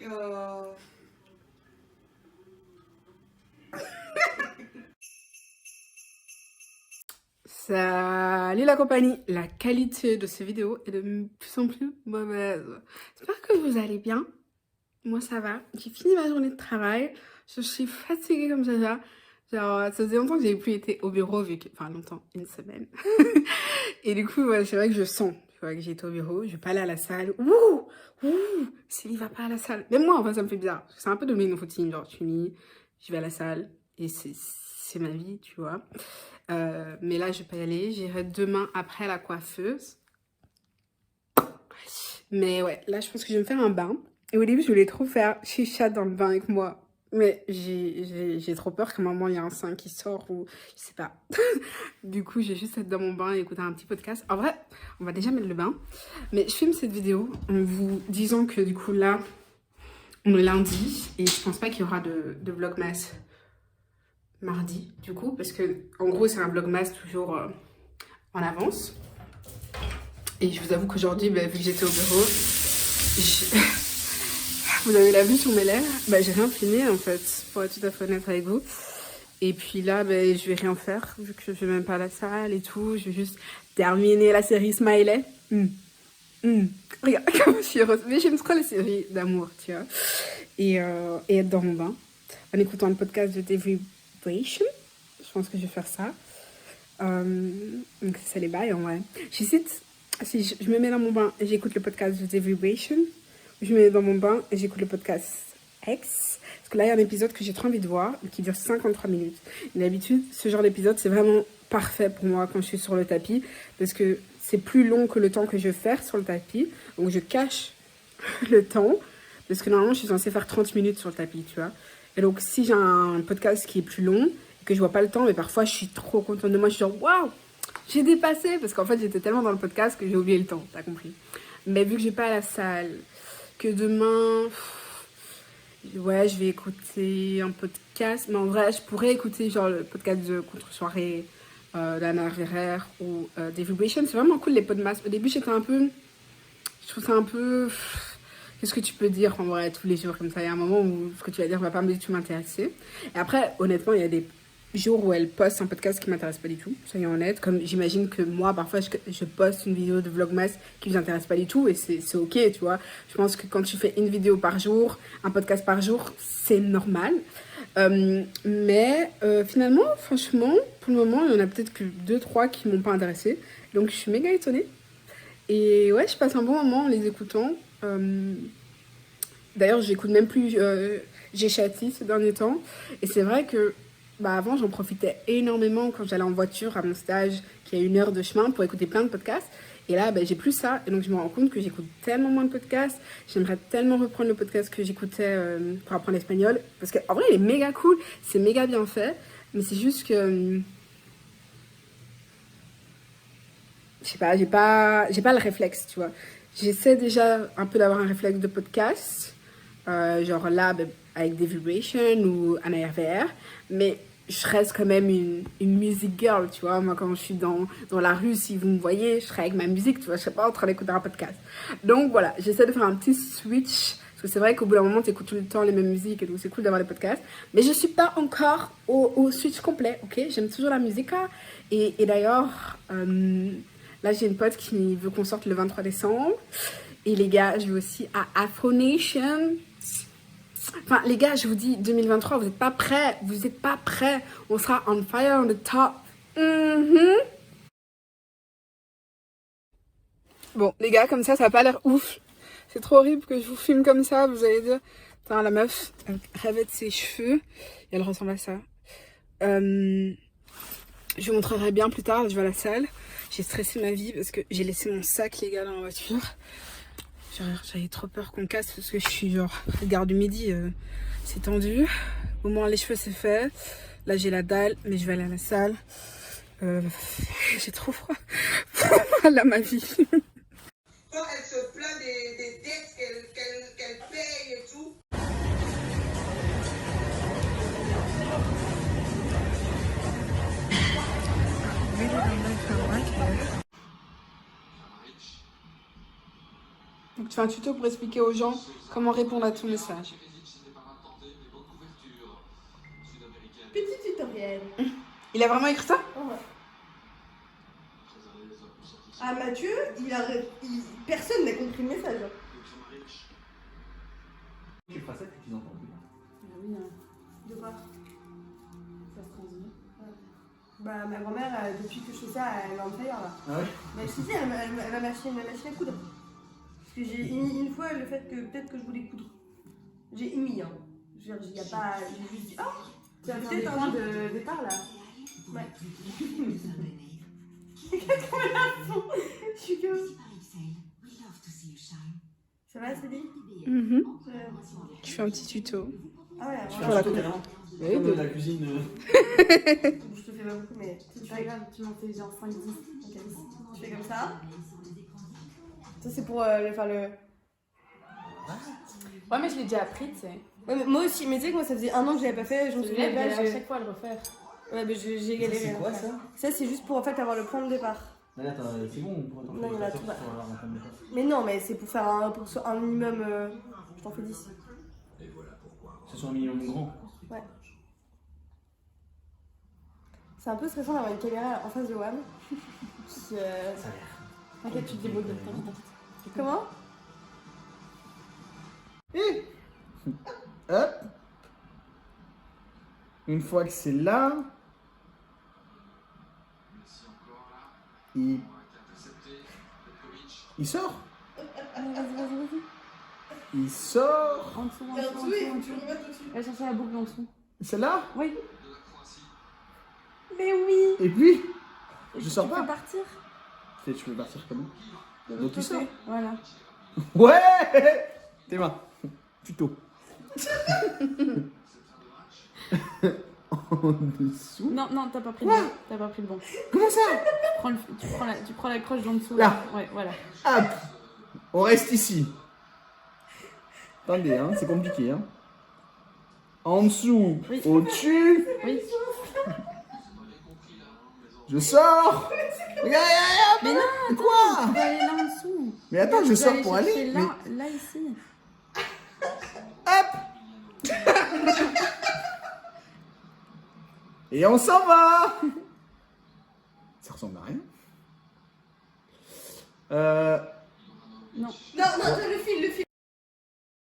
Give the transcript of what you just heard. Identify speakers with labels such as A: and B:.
A: Oh. Salut la compagnie, la qualité de ces vidéos est de plus en plus mauvaise. J'espère que vous allez bien. Moi ça va, j'ai fini ma journée de travail, je suis fatiguée comme ça. Genre ça faisait longtemps que j'avais plus été au bureau, vu que... Enfin longtemps, une semaine. Et du coup ouais, c'est vrai que je sens, tu vois, que j'ai été au bureau, je vais pas aller à la salle. Ouh, Céline va pas à la salle. Même moi en fait ça me fait bizarre, c'est un peu devenu une routine, genre je vais à la salle et c'est ma vie, tu vois. Mais là, je vais pas y aller. J'irai demain après la coiffeuse. Mais ouais, là, je pense que je vais me faire un bain. Et au début, je voulais trop faire chicha dans le bain avec moi. Mais j'ai trop peur qu'à un moment, il y a un sein qui sort ou je sais pas. Du coup, je vais juste être dans mon bain et écouter un petit podcast. En vrai, on va déjà mettre le bain. Mais je filme cette vidéo en vous disant que du coup, là, on est lundi. Et je pense pas qu'il y aura de vlogmas mardi, du coup. Parce que, en gros, c'est un vlogmas toujours en avance. Et je vous avoue qu'aujourd'hui, vu que j'étais au bureau, vous avez la vue sur mes lèvres, j'ai rien filmé en fait, pour être tout à fait honnête avec vous. Et puis là, je vais rien faire, vu que je vais même pas à la salle et tout. Je vais juste terminer la série Smiley. Regarde comment je suis heureuse. Mais j'aime trop les séries d'amour, tu vois. Et être dans mon bain, en écoutant le podcast de The Vibration. Je pense que je vais faire ça. Donc c'est les bails en vrai. J'hésite si je me mets dans mon bain et j'écoute le podcast de The Vibration, je me mets dans mon bain et j'écoute le podcast X. Parce que là il y a un épisode que j'ai trop envie de voir qui dure 53 minutes. Et d'habitude ce genre d'épisode c'est vraiment parfait pour moi quand je suis sur le tapis, parce que c'est plus long que le temps que je vais faire sur le tapis. Donc je cache le temps, parce que normalement je suis censée faire 30 minutes sur le tapis, tu vois. Et donc si j'ai un podcast qui est plus long, que je vois pas le temps, mais parfois je suis trop contente de moi, je suis genre waouh, j'ai dépassé, parce qu'en fait j'étais tellement dans le podcast que j'ai oublié le temps, t'as compris. Mais vu que j'ai pas à la salle, que demain, ouais, je vais écouter un podcast, mais en vrai je pourrais écouter genre le podcast de Contre-soirée d'Anna Herrera ou des Vibrations. C'est vraiment cool les podcasts. Au début j'étais un peu, je trouve ça un peu, qu'est-ce que tu peux dire en vrai tous les jours comme ça. Il y a un moment où ce que tu vas dire va pas du tout m'intéresser. Et après honnêtement il y a des jours où elle poste un podcast qui m'intéresse pas du tout, soyons honnêtes. Comme j'imagine que moi parfois je poste une vidéo de vlogmas qui vous intéresse pas du tout, et c'est ok, tu vois. Je pense que quand tu fais une vidéo par jour, un podcast par jour, c'est normal. Mais finalement, franchement, pour le moment, il y en a peut-être que 2-3 qui m'ont pas intéressé. Donc je suis méga étonnée. Et ouais, je passe un bon moment en les écoutant. D'ailleurs, j'écoute même plus J'ai Chati ces derniers temps. Et c'est vrai que avant, j'en profitais énormément quand j'allais en voiture à mon stage, qui a 1 heure de chemin, pour écouter plein de podcasts. Et là, j'ai plus ça. Et donc, je me rends compte que j'écoute tellement moins de podcasts. J'aimerais tellement reprendre le podcast que j'écoutais pour apprendre l'espagnol. Parce qu'en vrai, il est méga cool. C'est méga bien fait. Mais c'est juste que... je sais pas, j'ai pas le réflexe, tu vois. J'essaie déjà un peu d'avoir un réflexe de podcast. Genre là, avec des Vibrations ou Anna Herrera. Mais je reste quand même une music girl, tu vois. Moi, quand je suis dans la rue, si vous me voyez, je serai avec ma musique, tu vois. Je serai pas en train d'écouter un podcast. Donc voilà, j'essaie de faire un petit switch. Parce que c'est vrai qu'au bout d'un moment, tu écoutes tout le temps les mêmes musiques, et donc c'est cool d'avoir des podcasts. Mais je suis pas encore au switch complet, ok. J'aime toujours la musique. Et d'ailleurs, là, j'ai une pote qui veut qu'on sorte le 23 décembre. Et les gars, je vais aussi à Afro Nation. Enfin, les gars, je vous dis, 2023, vous n'êtes pas prêts. Vous n'êtes pas prêts. On sera on fire on the top. Bon, les gars, comme ça n'a pas l'air ouf. C'est trop horrible que je vous filme comme ça. Vous allez dire, putain, la meuf, elle rêvait de ses cheveux. Et elle ressemble à ça. Je vous montrerai bien plus tard. Je vais à la salle. J'ai stressé ma vie parce que j'ai laissé mon sac, les gars, dans la voiture. J'avais trop peur qu'on casse parce que je suis genre gare du midi, c'est tendu. Au moins les cheveux c'est fait. Là j'ai la dalle, mais je vais aller à la salle. J'ai trop froid. Voilà ma vie.
B: Quand elle se plaint des dettes qu'elle paye et tout.
A: Donc tu fais un tuto pour expliquer aux gens comment répondre à ton message.
C: Petit tutoriel.
A: Il a vraiment écrit ça?
C: Ouais. Ah, Mathieu, personne n'a compris le message.
D: Tu feras ça, tu n'entends plus.
E: Ah oui, hein.
C: De quoi?
E: Ça se transmet.
C: Bah, ma grand-mère, depuis que je fais ça, elle est en fire là.
D: Ah ouais?
C: Mais je te dis, elle m'a mâché à coudre. Parce que j'ai émis une fois le fait que peut-être que je voulais coudre. J'ai émis, hein. Je veux dire, il y a pas. J'ai juste dit, ah!
E: Tu as fait
C: Peut-être
E: un
C: un
E: point
C: jour.
E: de départ là.
C: Ouais. Qu'est-ce qu'on a à fond? Je suis comme. Ça va, Céline?
A: Je fais un petit tuto.
C: Ah ouais,
D: Tu
C: ouais.
D: fais un tuto carrément.
A: Oui,
D: Comme
A: de-
D: la cuisine.
C: Je te fais pas beaucoup, mais
E: C'est pas grave, tu m'en fais genre 5-10.
C: Ok. Tu fais comme ça. Ça, c'est pour faire le.
E: Ouais, mais je l'ai déjà appris, tu sais.
C: Ouais, mais moi aussi, mais tu sais que moi ça faisait 1 an que je l'avais pas fait, je me
E: Je
C: souviens
E: vais
C: pas.
E: à chaque fois à le refaire.
C: Ouais, mais j'ai galéré.
D: C'est quoi
C: à le faire.
D: ça?
C: Ça, c'est juste pour en fait avoir le point de départ.
D: Mais attends, c'est bon, on pourrait t'en
C: Non,
D: faire
C: il y en a
D: 14
C: tout,
D: pour avoir un point de départ.
C: Mais non, mais c'est pour faire pour que ce soit un minimum. Je t'en fais 10.
D: Que ce soit un minimum grand.
C: Ouais. C'est un peu stressant d'avoir une caméra en face de WAM.
D: Ça a l'air.
E: T'inquiète, tu te débrouilles bien. T'inquiète.
C: Comment?
F: Hop. Une fois que c'est là, il sort. Il sort.
E: En dessous, en dessous, en dessous, en dessous. Va chercher la boucle en dessous.
F: C'est là.
E: Oui.
C: Mais oui!
F: Et puis,
E: Et
F: je sors
E: tu
F: pas.
E: peux partir.
F: Tu peux partir comment?
E: De
F: Donc
E: l'autre
F: tu sors.
E: côté. Voilà.
F: Ouais. Tes mains. Tuto. En dessous.
E: Non, non, t'as pas pris le bon. T'as pas pris le bon.
F: Comment ça?
E: Tu prends la croche d'en dessous.
F: Là.
E: Ouais, voilà.
F: Hop. On reste ici. Attendez, hein, c'est compliqué. Hein. En dessous,
E: Oui.
F: au-dessus,
E: Oui.
F: je sors. Regarde,
E: Mais non,
F: quoi?
E: tu vas aller là en dessous.
F: Mais attends, je
E: Tu vas
F: sors pour
E: chercher
F: aller.
E: Là, là, ici.
F: Hop. Et on s'en va. Ça ressemble à rien.
E: Non.
C: Non, non, le fil,